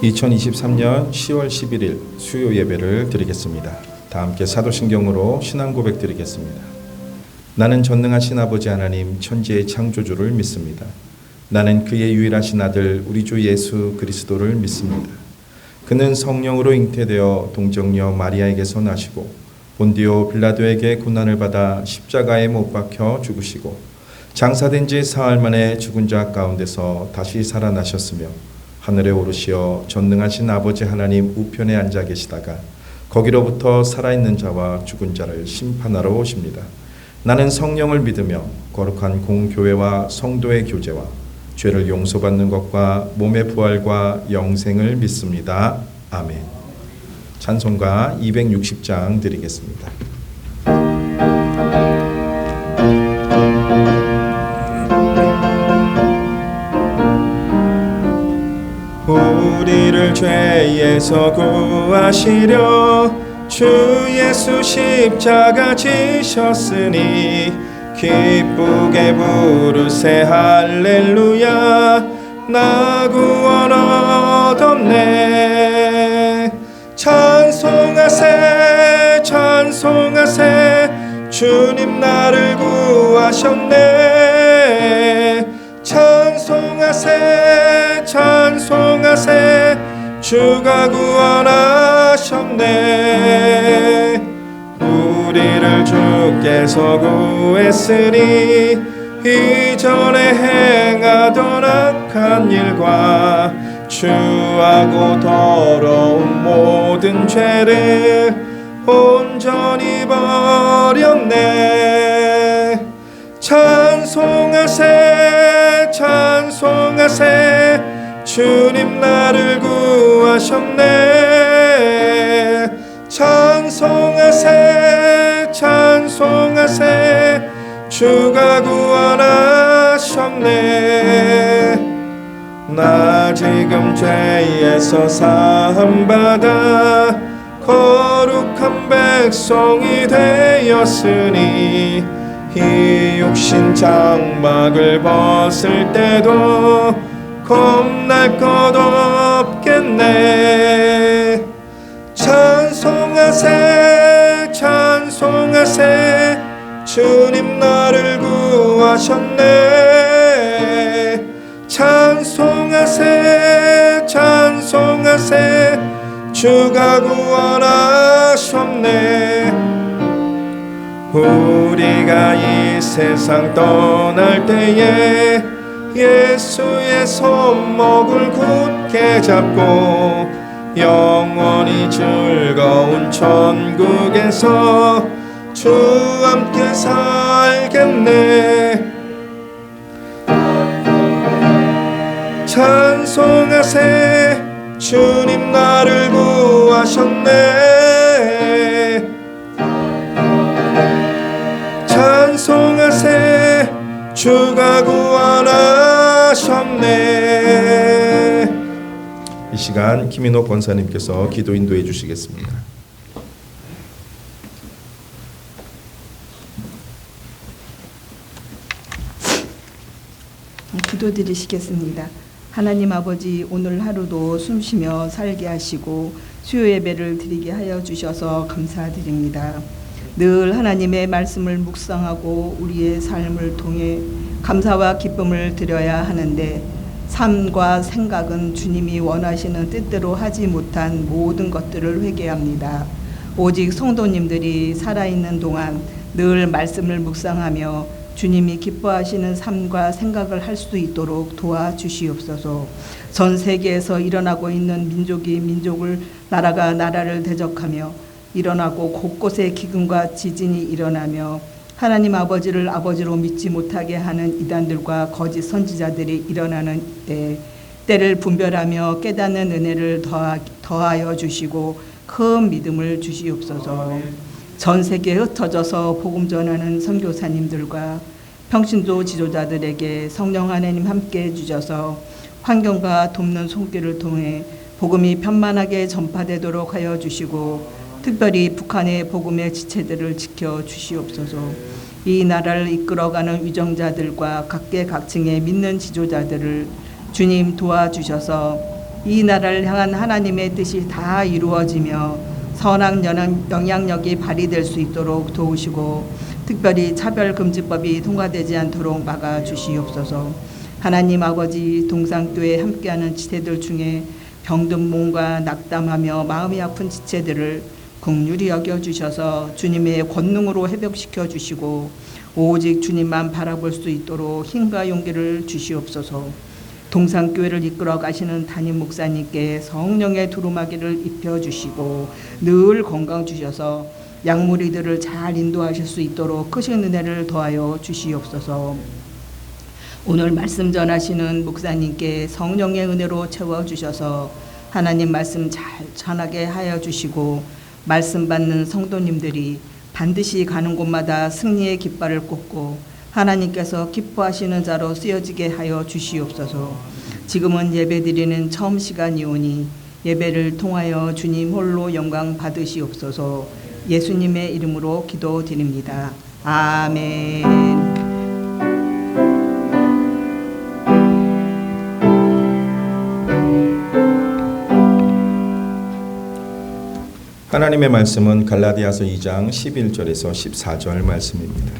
2023년 10월 11일 수요 예배를 드리겠습니다. 다 함께 사도신경으로 신앙 고백 드리겠습니다. 나는 전능하신 아버지 하나님 천지의 창조주를 믿습니다. 나는 그의 유일하신 아들 우리 주 예수 그리스도를 믿습니다. 그는 성령으로 잉태되어 동정녀 마리아에게서 나시고 본디오 빌라도에게 고난을 받아 십자가에 못 박혀 죽으시고 장사된 지 사흘 만에 죽은 자 가운데서 다시 살아나셨으며 하늘에 오르시어 전능하신 아버지 하나님 우편에 앉아 계시다가 거기로부터 살아있는 자와 죽은 자를 심판하러 오십니다. 나는 성령을 믿으며 거룩한 공교회와 성도의 교제와 죄를 용서받는 것과 몸의 부활과 영생을 믿습니다. 아멘. 찬송가 260장 드리겠습니다. 우리를 죄에서 구하시려 주 예수 십자가 지셨으니 기쁘게 부르세 할렐루야 나 구원 얻었네. 찬송하세 찬송하세 주님 나를 구하셨네. 찬송하세 찬송하세 주가 구원하셨네. 우리를 주께서 구했으니 이전에 행하던 악한 일과 추하고 더러운 모든 죄를 온전히 버렸네. 찬송하세 찬송하세 주님 나를 구하셨네. 찬송하세 찬송하세 주가 구원하셨네. 나 지금 죄에서 사함받아 거룩한 백성이 되었으니 이 육신 장막을 벗을 때도 겁날 것 없겠네. 찬송하세 찬송하세 주님 나를 구하셨네. 찬송하세 찬송하세 주가 구원하셨네. 우리가 이 세상 떠날 때에 예수의 손목을 굳게 잡고 영원히 즐거운 천국에서 주 함께 살겠네. 찬송하세 주님 나를 구하셨네. 찬송하세 주가 구원하셨네. 이 시간 김인호 권사님께서 기도 인도해 주시겠습니다. 기도드리시겠습니다. 하나님 아버지, 오늘 하루도 숨쉬며 살게 하시고 수요 예배를 드리게 하여 주셔서 감사드립니다. 늘 하나님의 말씀을 묵상하고 우리의 삶을 통해 감사와 기쁨을 드려야 하는데 삶과 생각은 주님이 원하시는 뜻대로 하지 못한 모든 것들을 회개합니다. 오직 성도님들이 살아있는 동안 늘 말씀을 묵상하며 주님이 기뻐하시는 삶과 생각을 할 수 있도록 도와주시옵소서. 전 세계에서 일어나고 있는 민족이 민족을, 나라가 나라를 대적하며 일어나고 곳곳에 기근과 지진이 일어나며 하나님 아버지를 아버지로 믿지 못하게 하는 이단들과 거짓 선지자들이 일어나는 때를 분별하며 깨닫는 은혜를 더하여 주시고 큰 믿음을 주시옵소서. 전 세계에 흩어져서 복음 전하는 선교사님들과 평신도 지도자들에게 성령 하나님 함께 주셔서 환경과 돕는 손길을 통해 복음이 편만하게 전파되도록 하여 주시고 특별히 북한의 복음의 지체들을 지켜 주시옵소서. 이 나라를 이끌어가는 위정자들과 각계각층의 믿는 지도자들을 주님 도와주셔서 이 나라를 향한 하나님의 뜻이 다 이루어지며 선한 영향력이 발휘될 수 있도록 도우시고 특별히 차별금지법이 통과되지 않도록 막아주시옵소서. 하나님 아버지, 동산교회에 함께하는 지체들 중에 병든 몸과 낙담하며 마음이 아픈 지체들을 긍휼히 여겨주셔서 주님의 권능으로 회복시켜 주시고 오직 주님만 바라볼 수 있도록 힘과 용기를 주시옵소서. 동산교회를 이끌어 가시는 담임 목사님께 성령의 두루마기를 입혀주시고 늘 건강 주셔서 양무리들을 잘 인도하실 수 있도록 크신 은혜를 더하여 주시옵소서. 오늘 말씀 전하시는 목사님께 성령의 은혜로 채워주셔서 하나님 말씀 잘 전하게 하여 주시고 말씀 받는 성도님들이 반드시 가는 곳마다 승리의 깃발을 꽂고 하나님께서 기뻐하시는 자로 쓰여지게 하여 주시옵소서. 지금은 예배드리는 처음 시간이오니 예배를 통하여 주님 홀로 영광 받으시옵소서. 예수님의 이름으로 기도드립니다. 아멘. 하나님의 말씀은 갈라디아서 2장 11절에서 14절 말씀입니다.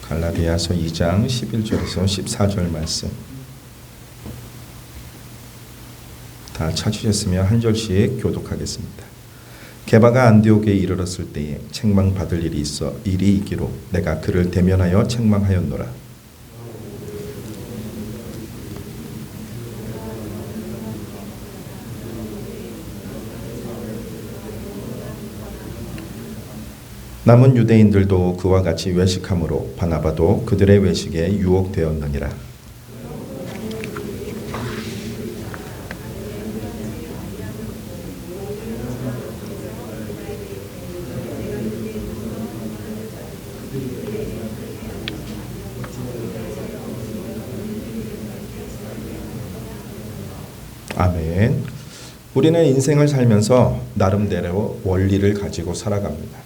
갈라디아서 2장 11절에서 14절 말씀. 다 찾으셨으면 한 절씩 교독하겠습니다. 게바가 안디옥에 이르렀을 때에 책망받을 일이 있기로 내가 그를 대면하여 책망하였노라. 남은 유대인들도 그와 같이 외식함으로 바나바도 그들의 외식에 유혹되었느니라. 아멘. 우리는 인생을 살면서 나름대로 원리를 가지고 살아갑니다.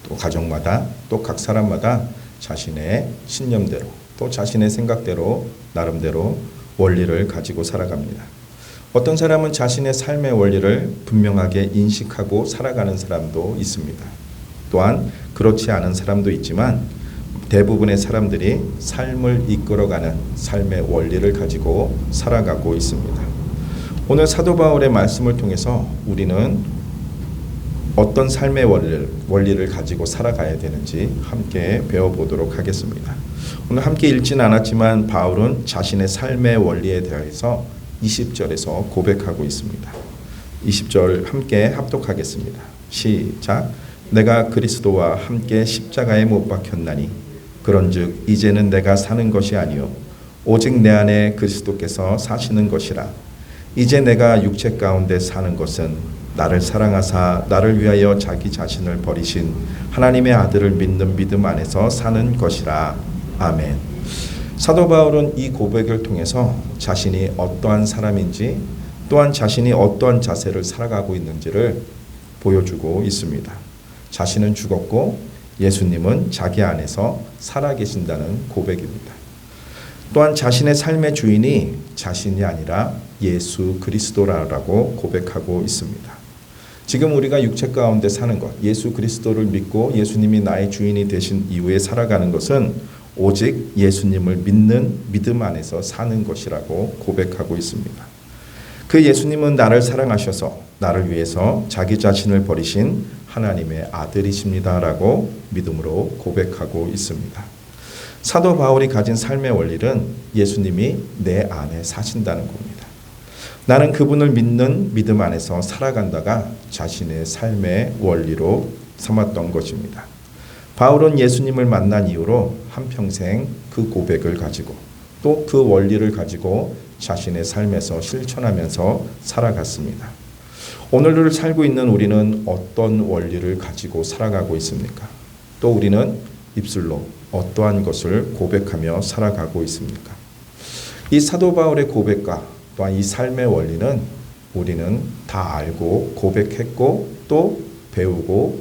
또 가정마다 또 각 사람마다 자신의 신념대로 또 자신의 생각대로 나름대로 원리를 가지고 살아갑니다. 어떤 사람은 자신의 삶의 원리를 분명하게 인식하고 살아가는 사람도 있습니다. 또한 그렇지 않은 사람도 있지만 대부분의 사람들이 삶을 이끌어가는 삶의 원리를 가지고 살아가고 있습니다. 오늘 사도 바울의 말씀을 통해서 우리는 어떤 삶의 원리를 가지고 살아가야 되는지 함께 배워보도록 하겠습니다. 오늘 함께 읽지는 않았지만 바울은 자신의 삶의 원리에 대해서 20절에서 고백하고 있습니다. 20절 함께 합독하겠습니다. 시작. 내가 그리스도와 함께 십자가에 못 박혔나니 그런즉 이제는 내가 사는 것이 아니요 오직 내 안에 그리스도께서 사시는 것이라. 이제 내가 육체 가운데 사는 것은 나를 사랑하사 나를 위하여 자기 자신을 버리신 하나님의 아들을 믿는 믿음 안에서 사는 것이라. 아멘. 사도 바울은 이 고백을 통해서 자신이 어떠한 사람인지 또한 자신이 어떠한 자세를 살아가고 있는지를 보여주고 있습니다. 자신은 죽었고 예수님은 자기 안에서 살아계신다는 고백입니다. 또한 자신의 삶의 주인이 자신이 아니라 예수 그리스도라고 고백하고 있습니다. 지금 우리가 육체 가운데 사는 것, 예수 그리스도를 믿고 예수님이 나의 주인이 되신 이후에 살아가는 것은 오직 예수님을 믿는 믿음 안에서 사는 것이라고 고백하고 있습니다. 그 예수님은 나를 사랑하셔서 나를 위해서 자기 자신을 버리신 하나님의 아들이십니다라고 믿음으로 고백하고 있습니다. 사도 바울이 가진 삶의 원리는 예수님이 내 안에 사신다는 겁니다. 나는 그분을 믿는 믿음 안에서 살아간다가 자신의 삶의 원리로 삼았던 것입니다. 바울은 예수님을 만난 이후로 한평생 그 고백을 가지고 또 그 원리를 가지고 자신의 삶에서 실천하면서 살아갔습니다. 오늘을 살고 있는 우리는 어떤 원리를 가지고 살아가고 있습니까? 또 우리는 입술로 어떠한 것을 고백하며 살아가고 있습니까? 이 사도 바울의 고백과 또한 이 삶의 원리는 우리는 다 알고 고백했고 또 배우고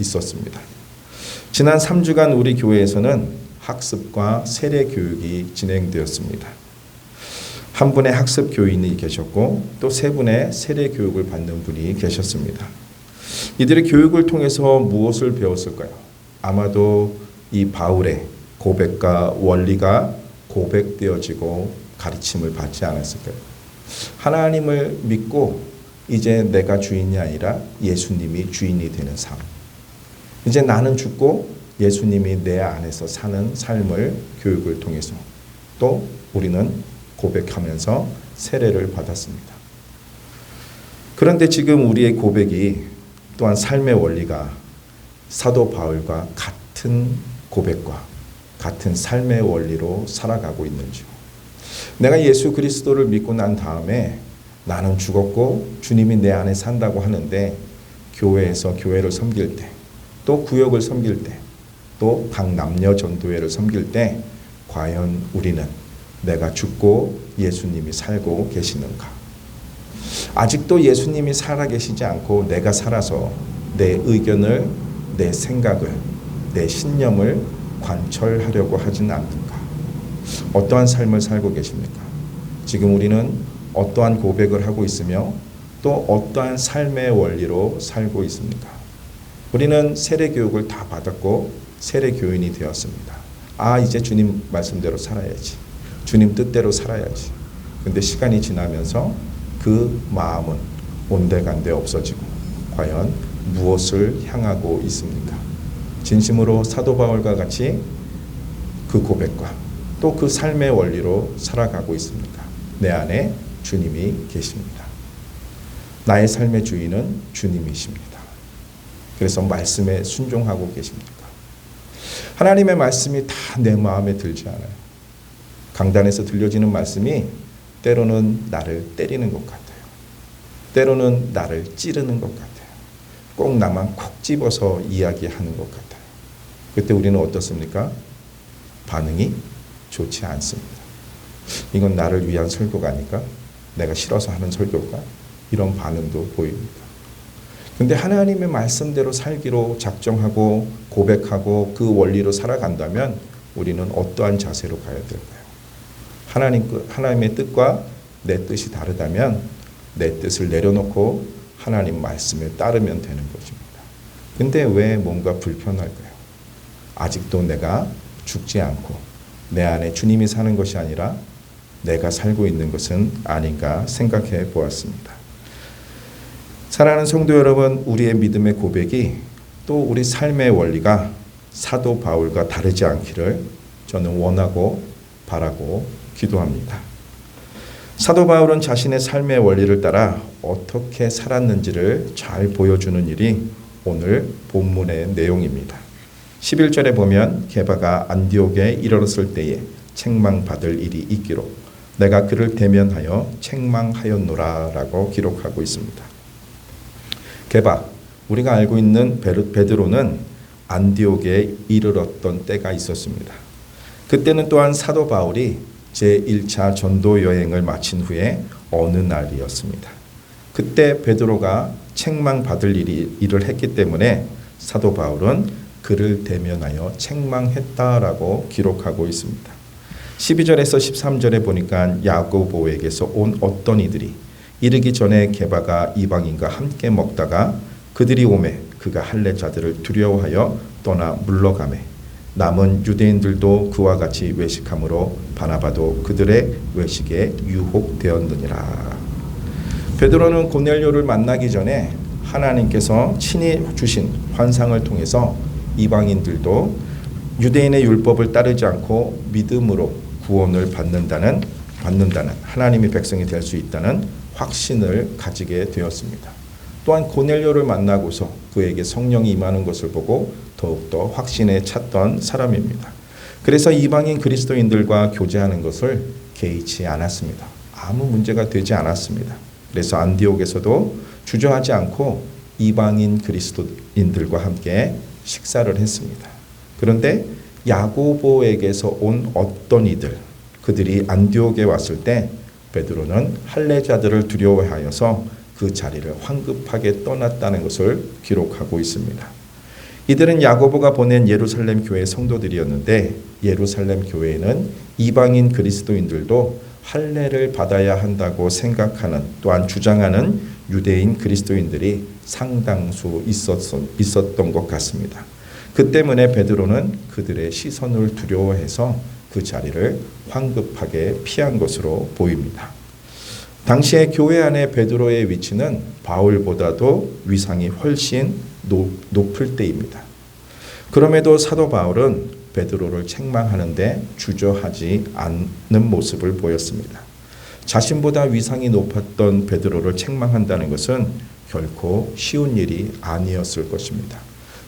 있었습니다. 지난 3주간 우리 교회에서는 학습과 세례 교육이 진행되었습니다. 한 분의 학습 교인이 계셨고 또 세 분의 세례 교육을 받는 분이 계셨습니다. 이들의 교육을 통해서 무엇을 배웠을까요? 아마도 이 바울의 고백과 원리가 고백되어지고 가르침을 받지 않았을까요? 하나님을 믿고 이제 내가 주인이 아니라 예수님이 주인이 되는 삶. 이제 나는 죽고 예수님이 내 안에서 사는 삶을 교육을 통해서 또 우리는 고백하면서 세례를 받았습니다. 그런데 지금 우리의 고백이 또한 삶의 원리가 사도 바울과 같은 고백과 같은 삶의 원리로 살아가고 있는지요. 내가 예수 그리스도를 믿고 난 다음에 나는 죽었고 주님이 내 안에 산다고 하는데 교회에서 교회를 섬길 때, 또 구역을 섬길 때, 또 각 남녀 전도회를 섬길 때 과연 우리는 내가 죽고 예수님이 살고 계시는가? 아직도 예수님이 살아계시지 않고 내가 살아서 내 의견을, 내 생각을, 내 신념을 관철하려고 하지는 않는가? 어떠한 삶을 살고 계십니까? 지금 우리는 어떠한 고백을 하고 있으며 또 어떠한 삶의 원리로 살고 있습니까? 우리는 세례 교육을 다 받았고 세례 교인이 되었습니다. 이제 주님 말씀대로 살아야지. 주님 뜻대로 살아야지. 근데 시간이 지나면서 그 마음은 온데간데 없어지고 과연 무엇을 향하고 있습니까? 진심으로 사도 바울과 같이 그 고백과 또 그 삶의 원리로 살아가고 있습니까? 내 안에 주님이 계십니다. 나의 삶의 주인은 주님이십니다. 그래서 말씀에 순종하고 계십니까? 하나님의 말씀이 다 내 마음에 들지 않아요. 강단에서 들려지는 말씀이 때로는 나를 때리는 것 같아요. 때로는 나를 찌르는 것 같아요. 꼭 나만 콕 집어서 이야기하는 것 같아요. 그때 우리는 어떻습니까? 반응이 좋지 않습니다. 이건 나를 위한 설교가 아닐까? 내가 싫어서 하는 설교가? 이런 반응도 보입니다. 근데 하나님의 말씀대로 살기로 작정하고 고백하고 그 원리로 살아간다면 우리는 어떠한 자세로 가야 될까요? 하나님의 뜻과 내 뜻이 다르다면 내 뜻을 내려놓고 하나님 말씀에 따르면 되는 것입니다. 근데 왜 뭔가 불편할까요? 아직도 내가 죽지 않고 내 안에 주님이 사는 것이 아니라 내가 살고 있는 것은 아닌가 생각해 보았습니다. 사랑하는 성도 여러분, 우리의 믿음의 고백이 또 우리 삶의 원리가 사도 바울과 다르지 않기를 저는 원하고 바라고 기도합니다. 사도 바울은 자신의 삶의 원리를 따라 어떻게 살았는지를 잘 보여주는 일이 오늘 본문의 내용입니다. 11절에 보면 게바가 안디옥에 이르렀을 때에 책망받을 일이 있기로 내가 그를 대면하여 책망하였노라 라고 기록하고 있습니다. 게바, 우리가 알고 있는 베드로는 안디옥에 이르렀던 때가 있었습니다. 그때는 또한 사도 바울이 제1차 전도 여행을 마친 후에 어느 날이었습니다. 그때 베드로가 책망받을 일을 했기 때문에 사도 바울은 그를 대면하여 책망했다라고 기록하고 있습니다. 12절에서 13절에 보니까 야고보에게서 온 어떤 이들이 이르기 전에 게바가 이방인과 함께 먹다가 그들이 오매 그가 할례자들을 두려워하여 떠나 물러가매 남은 유대인들도 그와 같이 외식함으로 바나바도 그들의 외식에 유혹되었느니라. 베드로는 고넬료를 만나기 전에 하나님께서 친히 주신 환상을 통해서 이방인들도 유대인의 율법을 따르지 않고 믿음으로 구원을 받는다는 하나님의 백성이 될 수 있다는 확신을 가지게 되었습니다. 또한 고넬료를 만나고서 그에게 성령이 임하는 것을 보고 더욱더 확신에 찼던 사람입니다. 그래서 이방인 그리스도인들과 교제하는 것을 개의치 않았습니다. 아무 문제가 되지 않았습니다. 그래서 안디옥에서도 주저하지 않고 이방인 그리스도인들과 함께 식사를 했습니다. 그런데 야고보에게서 온 어떤 이들, 그들이 안디옥에 왔을 때 베드로는 할례자들을 두려워하여서 그 자리를 황급하게 떠났다는 것을 기록하고 있습니다. 이들은 야고보가 보낸 예루살렘 교회 성도들이었는데 예루살렘 교회에는 이방인 그리스도인들도 할례를 받아야 한다고 생각하는 또한 주장하는 유대인 그리스도인들이 상당수 있었던 것 같습니다. 그 때문에 베드로는 그들의 시선을 두려워해서 그 자리를 황급하게 피한 것으로 보입니다. 당시에 교회 안에 베드로의 위치는 바울보다도 위상이 훨씬 높을 때입니다. 그럼에도 사도 바울은 베드로를 책망하는데 주저하지 않는 모습을 보였습니다. 자신보다 위상이 높았던 베드로를 책망한다는 것은 결코 쉬운 일이 아니었을 것입니다.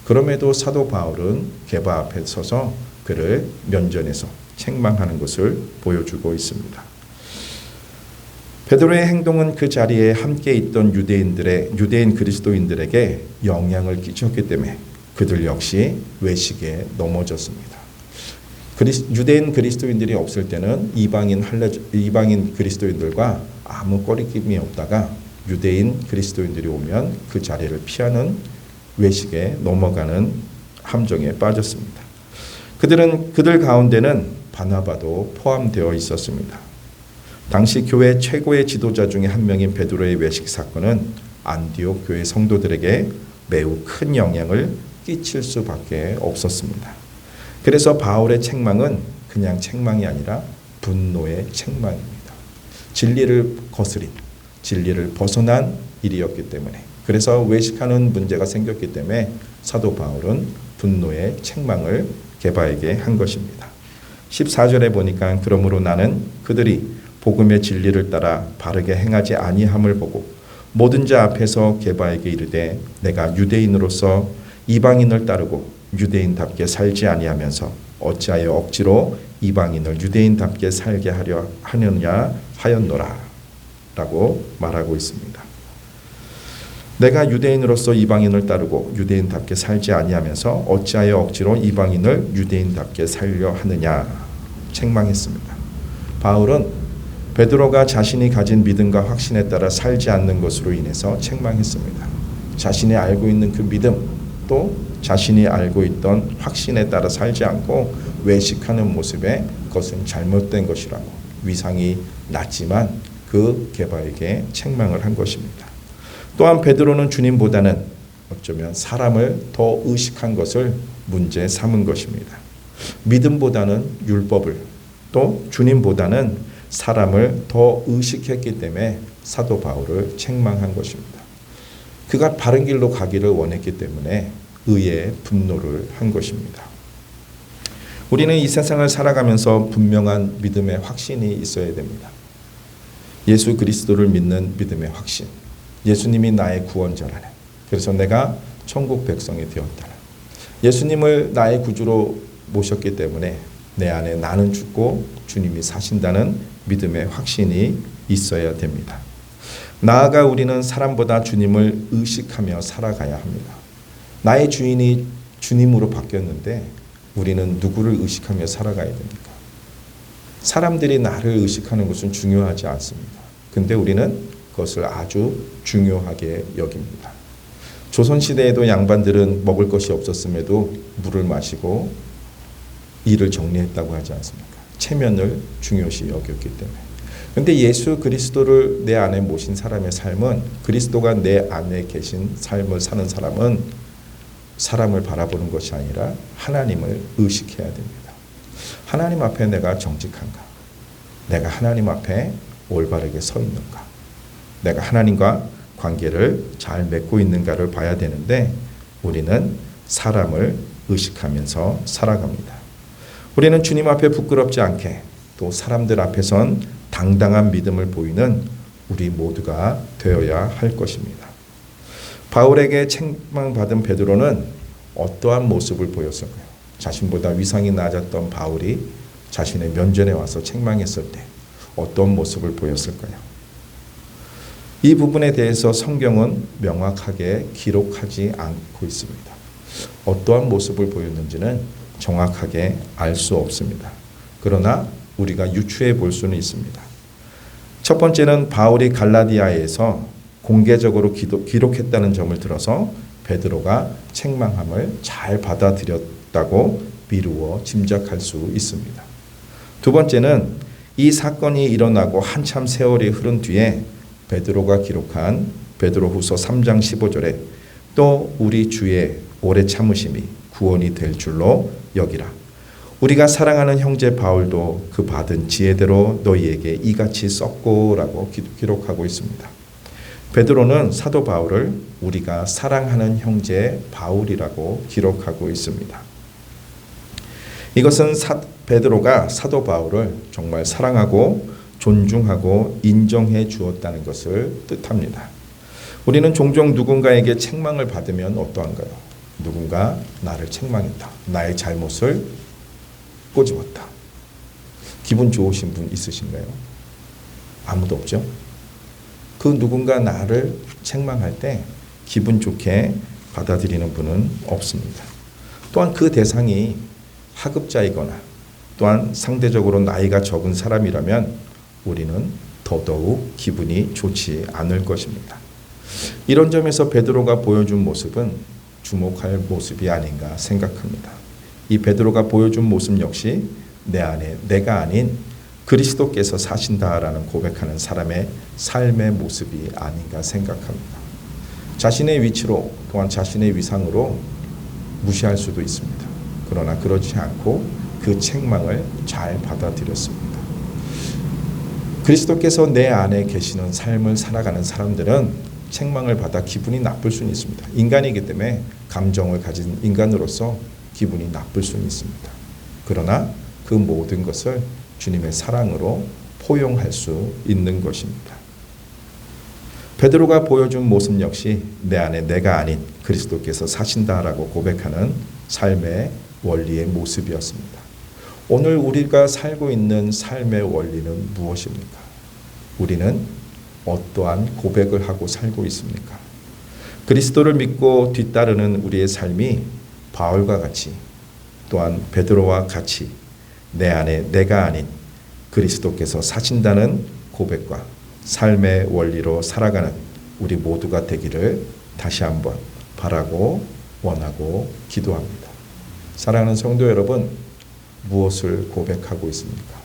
그럼에도 사도 바울은 게바 앞에 서서 그를 면전에서 책망하는 것을 보여주고 있습니다. 베드로의 행동은 그 자리에 함께 있던 유대인 그리스도인들에게 영향을 끼쳤기 때문에 그들 역시 외식에 넘어졌습니다. 유대인 그리스도인들이 없을 때는 이방인 그리스도인들과 아무 꺼리낌이 없다가 유대인 그리스도인들이 오면 그 자리를 피하는 외식에 넘어가는 함정에 빠졌습니다. 그들 가운데는 바나바도 포함되어 있었습니다. 당시 교회 최고의 지도자 중에 한 명인 베드로의 외식 사건은 안디옥 교회 성도들에게 매우 큰 영향을 끼칠 수밖에 없었습니다. 그래서 바울의 책망은 그냥 책망이 아니라 분노의 책망입니다. 진리를 거스린, 진리를 벗어난 일이었기 때문에, 그래서 외식하는 문제가 생겼기 때문에 사도 바울은 분노의 책망을 게바에게 한 것입니다. 14절에 보니까 그러므로 나는 그들이 복음의 진리를 따라 바르게 행하지 아니함을 보고 모든 자 앞에서 게바에게 이르되 내가 유대인으로서 이방인을 따르고 유대인답게 살지 아니하면서 어찌하여 억지로 이방인을 유대인답게 살게 하려 하느냐 하였노라 라고 말하고 있습니다. 내가 유대인으로서 이방인을 따르고 유대인답게 살지 아니하면서 어찌하여 억지로 이방인을 유대인답게 살려 하느냐 책망했습니다. 바울은 베드로가 자신이 가진 믿음과 확신에 따라 살지 않는 것으로 인해서 책망했습니다. 자신이 알고 있는 그 믿음 또 자신이 알고 있던 확신에 따라 살지 않고 외식하는 모습에 그것은 잘못된 것이라고 위상이 낮지만 그 게바에게 책망을 한 것입니다. 또한 베드로는 주님보다는 어쩌면 사람을 더 의식한 것을 문제 삼은 것입니다. 믿음보다는 율법을 또 주님보다는 사람을 더 의식했기 때문에 사도 바울을 책망한 것입니다. 그가 바른 길로 가기를 원했기 때문에 의의 분노를 한 것입니다. 우리는 이 세상을 살아가면서 분명한 믿음의 확신이 있어야 됩니다. 예수 그리스도를 믿는 믿음의 확신. 예수님이 나의 구원자라네. 그래서 내가 천국 백성이 되었다네. 예수님을 나의 구주로 모셨기 때문에 내 안에 나는 죽고 주님이 사신다는 믿음의 확신이 있어야 됩니다. 나아가 우리는 사람보다 주님을 의식하며 살아가야 합니다. 나의 주인이 주님으로 바뀌었는데 우리는 누구를 의식하며 살아가야 됩니까? 사람들이 나를 의식하는 것은 중요하지 않습니다. 근데 우리는 그것을 아주 중요하게 여깁니다. 조선시대에도 양반들은 먹을 것이 없었음에도 물을 마시고 일을 정리했다고 하지 않습니까? 체면을 중요시 여겼기 때문에. 그런데 예수 그리스도를 내 안에 모신 사람의 삶은, 그리스도가 내 안에 계신 삶을 사는 사람은 사람을 바라보는 것이 아니라 하나님을 의식해야 됩니다. 하나님 앞에 내가 정직한가? 내가 하나님 앞에 올바르게 서 있는가? 내가 하나님과 관계를 잘 맺고 있는가를 봐야 되는데 우리는 사람을 의식하면서 살아갑니다. 우리는 주님 앞에 부끄럽지 않게 또 사람들 앞에선 당당한 믿음을 보이는 우리 모두가 되어야 할 것입니다. 바울에게 책망받은 베드로는 어떠한 모습을 보였을까요? 자신보다 위상이 낮았던 바울이 자신의 면전에 와서 책망했을 때 어떤 모습을 보였을까요? 이 부분에 대해서 성경은 명확하게 기록하지 않고 있습니다. 어떠한 모습을 보였는지는 정확하게 알 수 없습니다. 그러나 우리가 유추해 볼 수는 있습니다. 첫 번째는 바울이 갈라디아에서 공개적으로 기록했다는 점을 들어서 베드로가 책망함을 잘 받아들였다고 미루어 짐작할 수 있습니다. 두 번째는 이 사건이 일어나고 한참 세월이 흐른 뒤에 베드로가 기록한 베드로후서 3장 15절에 또 우리 주의 오래 참으심이 구원이 될 줄로 여기라. 우리가 사랑하는 형제 바울도 그 받은 지혜대로 너희에게 이같이 썼고라고 기록하고 있습니다. 베드로는 사도 바울을 우리가 사랑하는 형제 바울이라고 기록하고 있습니다. 이것은 베드로가 사도 바울을 정말 사랑하고 존중하고 인정해 주었다는 것을 뜻합니다. 우리는 종종 누군가에게 책망을 받으면 어떠한가요? 누군가 나를 책망했다. 나의 잘못을 꼬집었다. 기분 좋으신 분 있으신가요? 아무도 없죠? 그 누군가 나를 책망할 때 기분 좋게 받아들이는 분은 없습니다. 또한 그 대상이 하급자이거나 또한 상대적으로 나이가 적은 사람이라면 우리는 더더욱 기분이 좋지 않을 것입니다. 이런 점에서 베드로가 보여준 모습은 주목할 모습이 아닌가 생각합니다. 이 베드로가 보여준 모습 역시 내 안에 내가 아닌 그리스도께서 사신다라는 고백하는 사람의 삶의 모습이 아닌가 생각합니다. 자신의 위치로 또한 자신의 위상으로 무시할 수도 있습니다. 그러나 그러지 않고 그 책망을 잘 받아들였습니다. 그리스도께서 내 안에 계시는 삶을 살아가는 사람들은 책망을 받아 기분이 나쁠 수는 있습니다. 인간이기 때문에 감정을 가진 인간으로서 기분이 나쁠 수는 있습니다. 그러나 그 모든 것을 주님의 사랑으로 포용할 수 있는 것입니다. 베드로가 보여준 모습 역시 내 안에 내가 아닌 그리스도께서 사신다라고 고백하는 삶의 원리의 모습이었습니다. 오늘 우리가 살고 있는 삶의 원리는 무엇입니까? 우리는 어떠한 고백을 하고 살고 있습니까? 그리스도를 믿고 뒤따르는 우리의 삶이 바울과 같이 또한 베드로와 같이 내 안에 내가 아닌 그리스도께서 사신다는 고백과 삶의 원리로 살아가는 우리 모두가 되기를 다시 한번 바라고 원하고 기도합니다. 사랑하는 성도 여러분, 무엇을 고백하고 있습니까?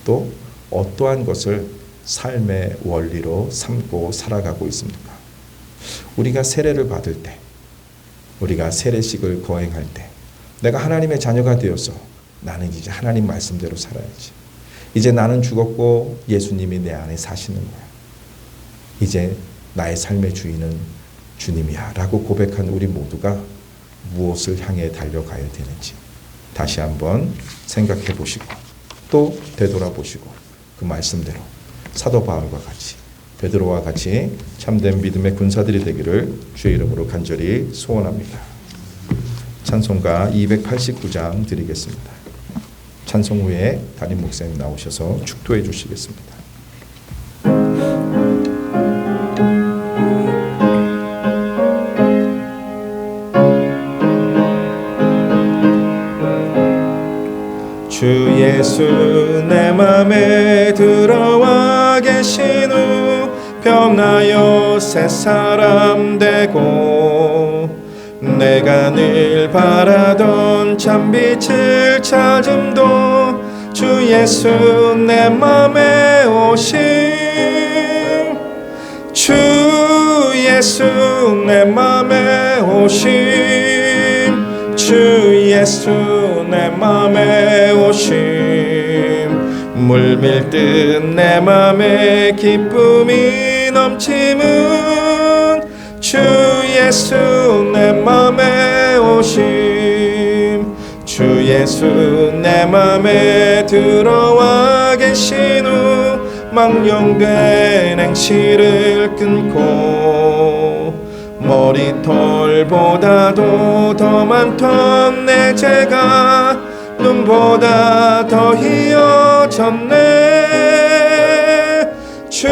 또 어떠한 것을 삶의 원리로 삼고 살아가고 있습니까? 우리가 세례를 받을 때, 우리가 세례식을 거행할 때 내가 하나님의 자녀가 되어서 나는 이제 하나님 말씀대로 살아야지. 이제 나는 죽었고 예수님이 내 안에 사시는 거야. 이제 나의 삶의 주인은 주님이야 라고 고백한 우리 모두가 무엇을 향해 달려가야 되는지 다시 한번 생각해 보시고 또 되돌아보시고 그 말씀대로 사도 바울과 같이 베드로와 같이 참된 믿음의 군사들이 되기를 주의 이름으로 간절히 소원합니다. 찬송가 289장 드리겠습니다. 찬송 후에 담임 목사님 나오셔서 축도해 주시겠습니다. 주 예수 내 맘에 들어와 계신 후 변하여 새 사람 되고 내가 늘 바라던 참빛을 찾음도 주 예수 내 맘에 오심 주 예수 내 맘에 오심 주 예수 내 맘에 오심 물밀듯 내 맘에 기쁨이 넘침은 주 예수 내 맘에 오심 주 예수 내 맘에 들어와 계신 후 망령된 행실을 끊고 머리털보다도 더 많던 내 죄가 눈보다 더 희어졌네 주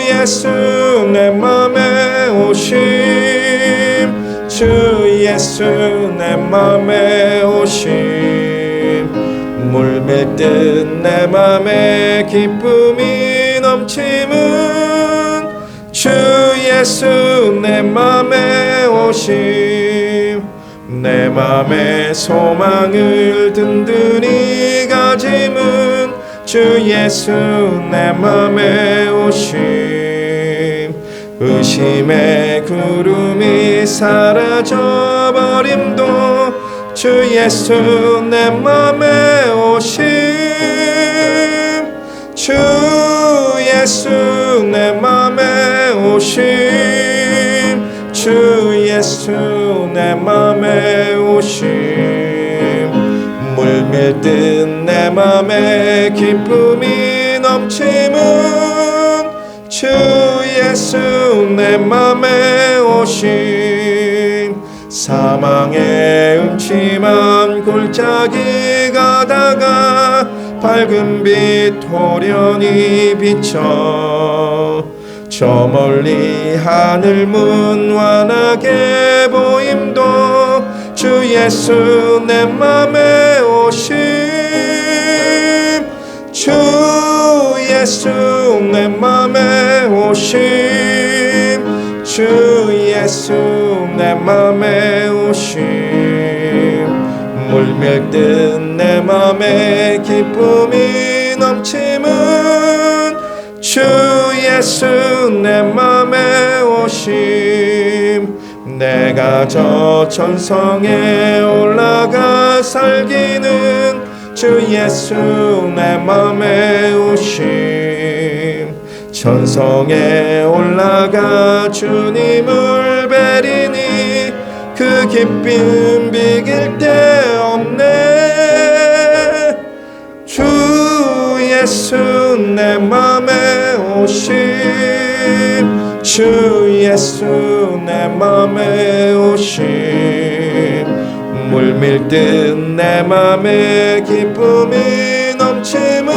예수 내 맘에 오심 주 예수 내 맘에 오심 물밀듯 내 맘에 기쁨이 넘침은 주 예수 내 맘에 오심 내 맘의 소망을 든든히 가짐은 주 예수 내 맘에 오심 의심의 구름이 사라져버림도 주 예수 내 맘에 오심 주 예수 내 맘에 오심 주 예수 내 맘에 오심 물밀듯 내 맘에 기쁨이 넘침은 주 예수 내 맘에 오심 사망의 음침한 골짜기 가다가 밝은 빛 호련히 비쳐 저 멀리 하늘 문 환하게 보임도 주 예수 내 맘에 오심 주 예수 내 맘에 오심 주 예수 내 맘에 오심 물밀듯 내 맘에 기쁨이 넘침은 주 예수 내 맘에 오심 내가 저 천성에 올라가 살기는 주 예수 내 맘에 오심 천성에 올라가 주님을 뵈리니 그 기쁨 비길 데 없네 주 예수 내 맘에 오심 주 예수 내 맘에 오심 물밀듯 내 맘에 기쁨이 넘침은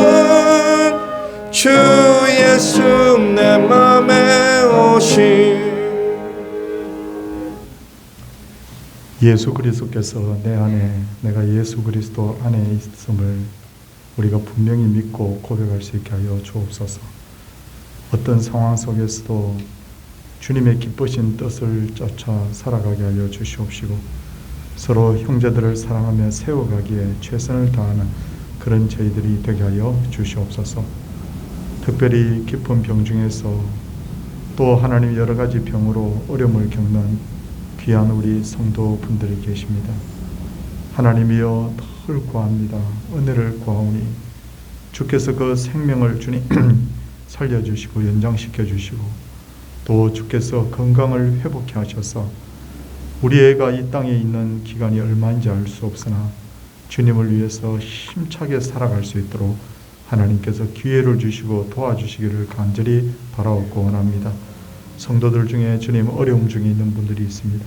주 예수 내 맘에 오심 예수 그리스도께서 내 안에 내가 예수 그리스도 안에 있음을 우리가 분명히 믿고 고백할 수 있게 하여 주옵소서. 어떤 상황 속에서도 주님의 기쁘신 뜻을 쫓아 살아가게 하여 주시옵시고 서로 형제들을 사랑하며 세워가기에 최선을 다하는 그런 저희들이 되게 하여 주시옵소서. 특별히 깊은 병 중에서 또 하나님 여러 가지 병으로 어려움을 겪는 귀한 우리 성도분들이 계십니다. 하나님이여 늘 구합니다. 은혜를 구하오니 주께서 그 생명을 주님 살려주시고 연장시켜 주시고 또 주께서 건강을 회복해 하셔서 우리 애가 이 땅에 있는 기간이 얼마인지 알 수 없으나 주님을 위해서 힘차게 살아갈 수 있도록 하나님께서 기회를 주시고 도와주시기를 간절히 바라옵고 원합니다. 성도들 중에 주님 어려움 중에 있는 분들이 있습니다.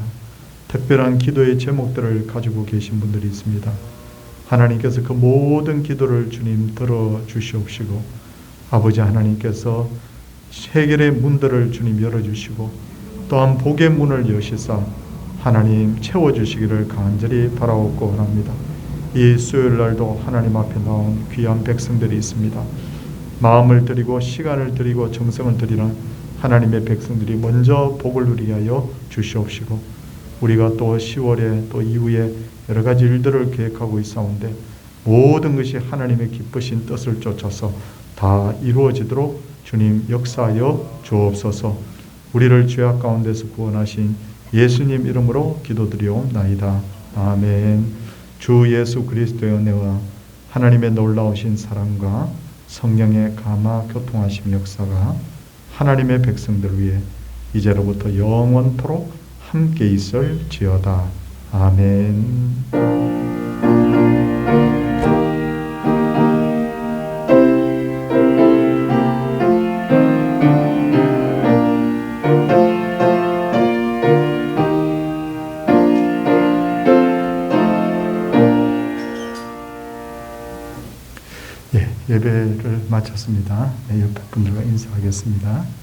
특별한 기도의 제목들을 가지고 계신 분들이 있습니다. 하나님께서 그 모든 기도를 주님 들어주시옵시고 아버지 하나님께서 해결의 문들을 주님 열어주시고 또한 복의 문을 여시사 하나님 채워주시기를 간절히 바라옵고 원합니다. 이 수요일날도 하나님 앞에 나온 귀한 백성들이 있습니다. 마음을 드리고 시간을 드리고 정성을 드리는 하나님의 백성들이 먼저 복을 누리게 하여 주시옵시고 우리가 또 10월에 또 이후에 여러 가지 일들을 계획하고 있사온데 모든 것이 하나님의 기쁘신 뜻을 쫓아서 다 이루어지도록 주님 역사하여 주옵소서. 우리를 죄악 가운데서 구원하신 예수님 이름으로 기도드리옵나이다. 아멘. 주 예수 그리스도의 은혜와 하나님의 놀라우신 사랑과 성령의 감화 교통하심 역사가 하나님의 백성들 위해 이제로부터 영원토록 함께 있을지어다. 아멘. 예배를 마쳤습니다. 옆에 분들과 인사하겠습니다.